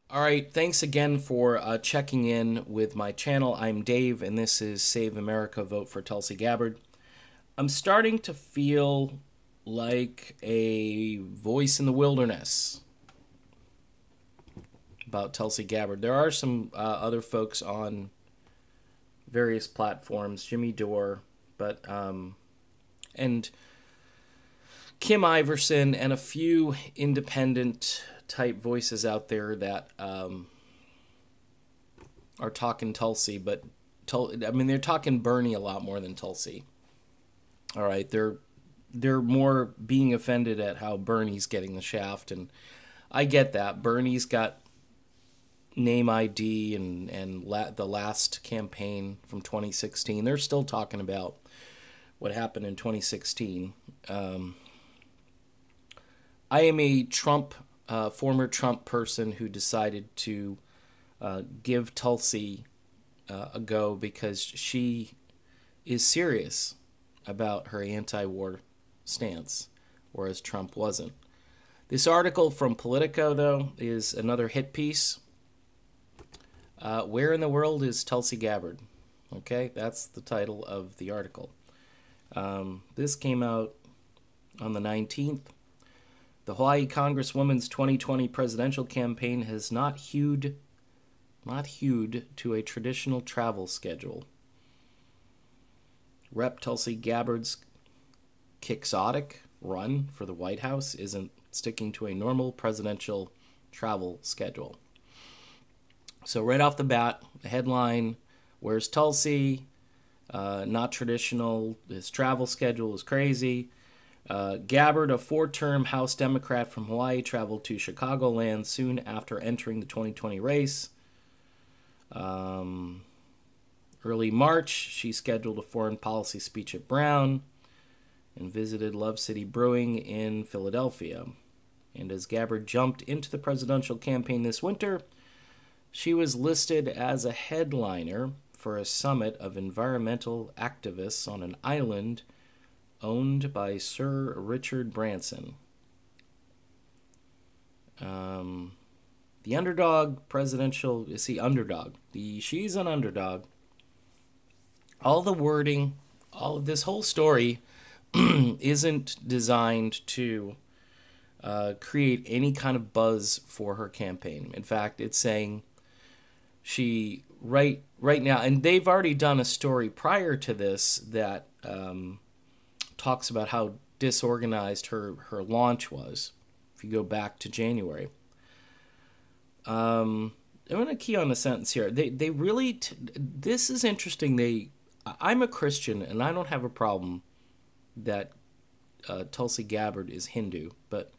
All right, thanks again for checking in with my channel. I'm Dave, and this is Save America, Vote for Tulsi Gabbard. I'm starting to feel like a voice in the wilderness about Tulsi Gabbard. There are some other folks on various platforms, Jimmy Dore, and Kim Iverson, and a few independent type voices out there that are talking Tulsi, but they're talking Bernie a lot more than Tulsi. All right, they're more being offended at how Bernie's getting the shaft, and I get that. Bernie's got name ID and the last campaign from 2016. They're still talking about what happened in 2016. I am a former Trump person who decided to give Tulsi a go because she is serious about her anti-war stance, whereas Trump wasn't. This article from Politico, though, is another hit piece. Where in the world is Tulsi Gabbard? Okay, that's the title of the article. This came out on the 19th. The Hawaii Congresswoman's 2020 presidential campaign has not hewed to a traditional travel schedule. Rep. Tulsi Gabbard's quixotic run for the White House isn't sticking to a normal presidential travel schedule. So right off the bat, the headline, where's Tulsi? Not traditional. His travel schedule is crazy. Gabbard, a four-term House Democrat from Hawaii, traveled to Chicagoland soon after entering the 2020 race. Early March, she scheduled a foreign policy speech at Brown and visited Love City Brewing in Philadelphia. And as Gabbard jumped into the presidential campaign this winter, she was listed as a headliner for a summit of environmental activists on an island owned by Sir Richard Branson. The underdog presidential, underdog. She's an underdog. All the wording, all of this whole story isn't designed to create any kind of buzz for her campaign. In fact, it's saying she right now, and they've already done a story prior to this that talks about how disorganized her launch was. If you go back to January, I'm going to key on a sentence here. They really this is interesting. I'm a Christian and I don't have a problem that Tulsi Gabbard is Hindu, but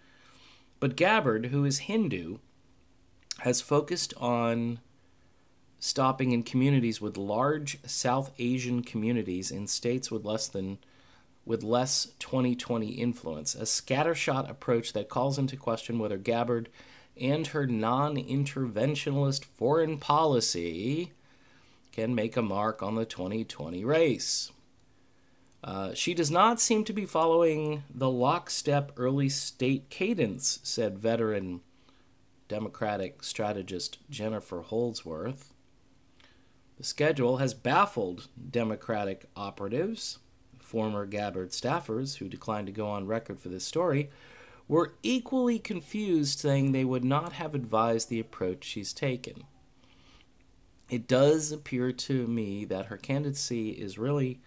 Gabbard, who is Hindu, has focused on stopping in communities with large South Asian communities in states with less 2020 influence, a scattershot approach that calls into question whether Gabbard and her non-interventionist foreign policy can make a mark on the 2020 race. She does not seem to be following the lockstep early state cadence, said veteran Democratic strategist Jennifer Holdsworth. The schedule has baffled Democratic operatives. Former Gabbard staffers, who declined to go on record for this story, were equally confused, saying they would not have advised the approach she's taken. It does appear to me that her candidacy is really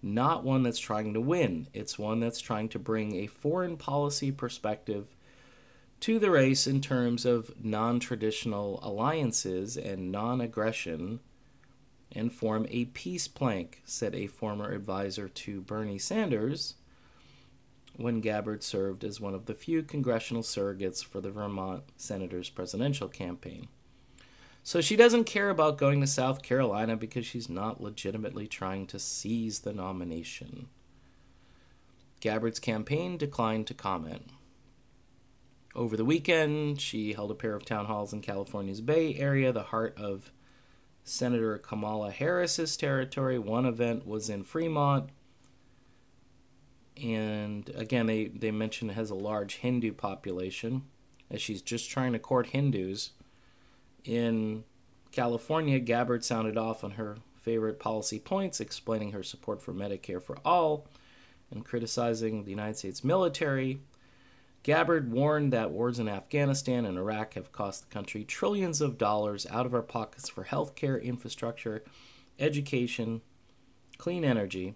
not one that's trying to win. It's one that's trying to bring a foreign policy perspective to the race in terms of non-traditional alliances and non-aggression, and form a peace plank, said a former advisor to Bernie Sanders when Gabbard served as one of the few congressional surrogates for the Vermont senator's presidential campaign. So she doesn't care about going to South Carolina because she's not legitimately trying to seize the nomination. Gabbard's campaign declined to comment. Over the weekend, she held a pair of town halls in California's Bay Area, the heart of Senator Kamala Harris's territory. One event was in Fremont, and again, they mention it has a large Hindu population, as she's just trying to court Hindus In California, Gabbard sounded off on her favorite policy points, explaining her support for Medicare for all and criticizing the United States military. Gabbard warned that wars in Afghanistan and Iraq have cost the country trillions of dollars out of our pockets for healthcare, infrastructure, education, clean energy,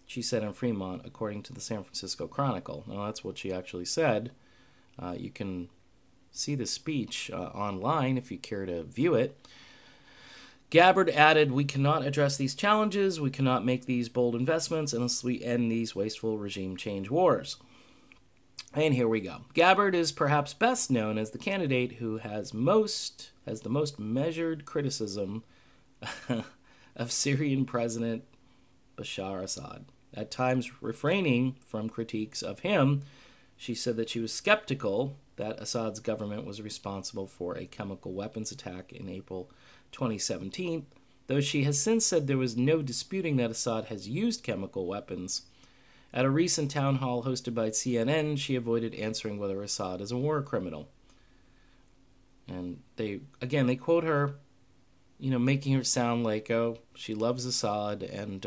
she said in Fremont, according to the San Francisco Chronicle. Now, that's what she actually said. You can see the speech online if you care to view it. Gabbard added, "We cannot address these challenges, we cannot make these bold investments unless we end these wasteful regime change wars." And here we go. Gabbard is perhaps best known as the candidate who has the most measured criticism of Syrian President Bashar Assad. At times refraining from critiques of him, she said that she was skeptical that Assad's government was responsible for a chemical weapons attack in April 2017, though she has since said there was no disputing that Assad has used chemical weapons. At a recent town hall hosted by CNN, she avoided answering whether Assad is a war criminal. And they quote her, making her sound like, oh, she loves Assad and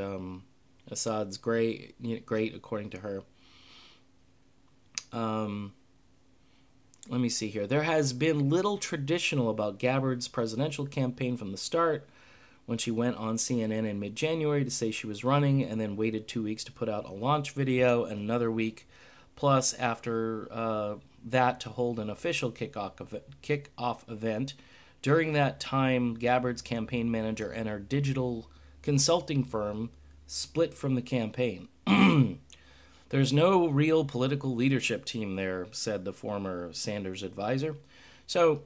Assad's great according to her. Let me see here. There has been little traditional about Gabbard's presidential campaign from the start, when she went on CNN in mid-January to say she was running and then waited 2 weeks to put out a launch video and another week plus after that to hold an official kickoff event. During that time, Gabbard's campaign manager and her digital consulting firm split from the campaign. "There's no real political leadership team there," said the former Sanders advisor. So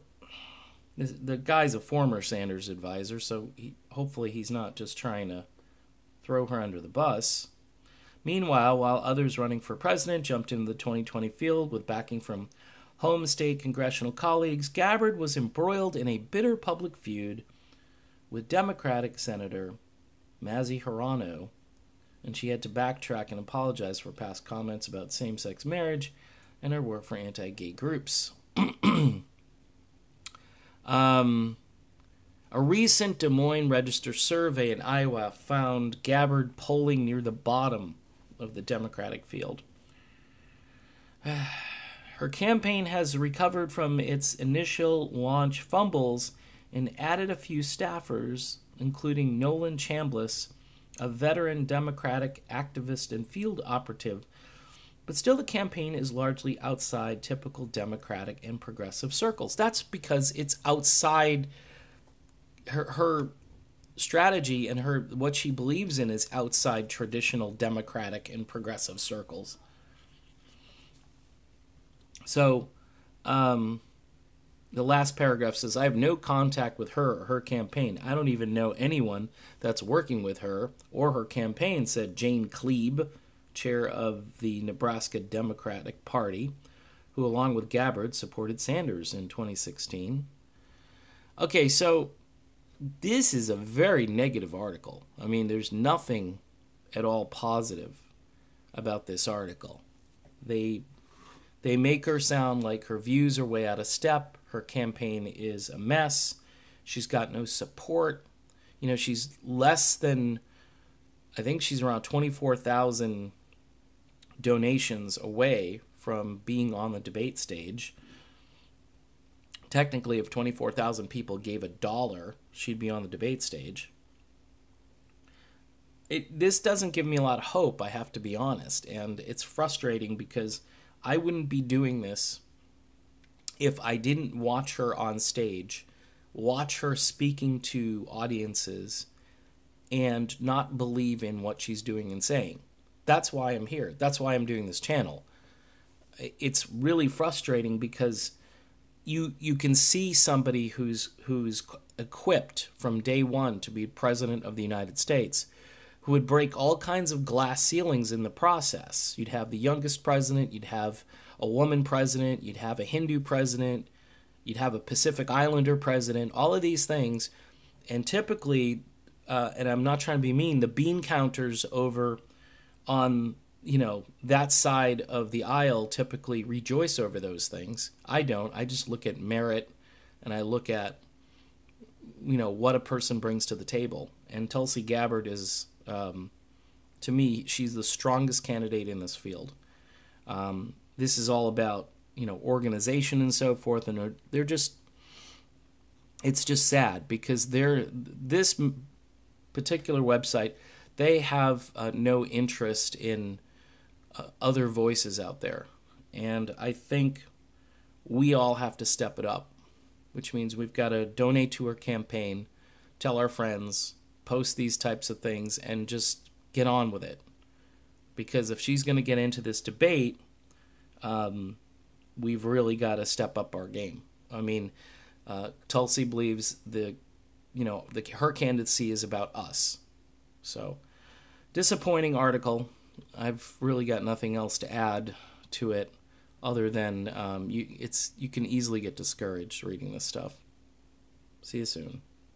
the guy's a former Sanders advisor, so hopefully he's not just trying to throw her under the bus. Meanwhile, while others running for president jumped into the 2020 field with backing from home state congressional colleagues, Gabbard was embroiled in a bitter public feud with Democratic Senator Mazie Hirono, and she had to backtrack and apologize for past comments about same-sex marriage and her work for anti-gay groups. A recent Des Moines Register survey in Iowa found Gabbard polling near the bottom of the Democratic field. Her campaign has recovered from its initial launch fumbles and added a few staffers, including Nolan Chambliss, a veteran Democratic activist and field operative. But still, the campaign is largely outside typical Democratic and progressive circles. That's because it's outside her strategy, and what she believes in is outside traditional Democratic and progressive circles. So, the last paragraph says, "I have no contact with her or her campaign. I don't even know anyone that's working with her or her campaign," said Jane Klebe, chair of the Nebraska Democratic Party, who, along with Gabbard, supported Sanders in 2016. Okay, so this is a very negative article. I mean, there's nothing at all positive about this article. They make her sound like her views are way out of step. Her campaign is a mess. She's got no support. She's less than, I think she's around 24,000 donations away from being on the debate stage. Technically, if 24,000 people gave $1, she'd be on the debate stage. This doesn't give me a lot of hope, I have to be honest, and it's frustrating because I wouldn't be doing this if I didn't watch her on stage, watch her speaking to audiences, and not believe in what she's doing and saying. That's why I'm here. That's why I'm doing this channel. It's really frustrating because you can see somebody who's equipped from day one to be president of the United States, who would break all kinds of glass ceilings in the process. You'd have the youngest president, you'd have a woman president, you'd have a Hindu president, you'd have a Pacific Islander president, all of these things. And typically, and I'm not trying to be mean, the bean counters over on that side of the aisle typically rejoice over those things. I don't. I just look at merit, and I look at what a person brings to the table. And Tulsi Gabbard is, to me, she's the strongest candidate in this field. This is all about, organization and so forth, and they're just, it's just sad because this particular website, they have no interest in other voices out there. And I think we all have to step it up, which means we've got to donate to her campaign, tell our friends, post these types of things, and just get on with it. Because if she's going to get into this debate, we've really got to step up our game. I mean, Tulsi believes her candidacy is about us. So, disappointing article. I've really got nothing else to add to it other than you can easily get discouraged reading this stuff. See you soon.